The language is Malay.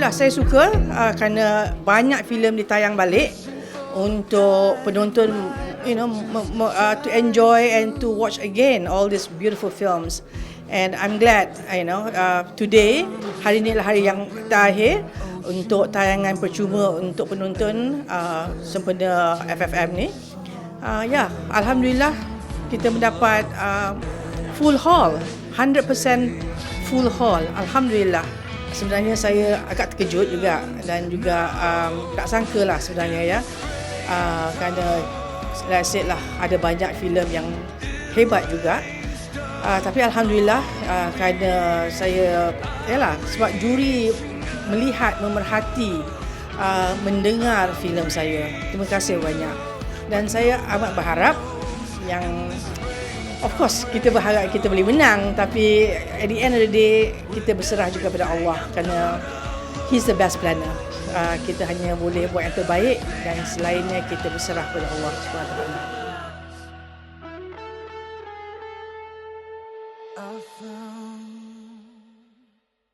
Alhamdulillah saya suka kerana banyak filem ditayang balik untuk penonton to enjoy and to watch again all these beautiful films. And I'm glad today, hari ini adalah hari yang terakhir untuk tayangan percuma untuk penonton sempena FFM ni. Alhamdulillah kita mendapat full hall, 100% full hall. Alhamdulillah. Sebenarnya saya agak terkejut juga dan juga tak sangka lah sebenarnya kerana let's say lah ada banyak filem yang hebat juga. Tapi Alhamdulillah kerana saya sebab juri melihat, memerhati, mendengar filem saya. Terima kasih banyak. Dan saya amat berharap yang of course kita berharap kita boleh menang, tapi at the end of the day kita berserah juga pada Allah kerana He's the best planner. Kita hanya boleh buat yang terbaik dan selainnya kita berserah pada Allah SWT.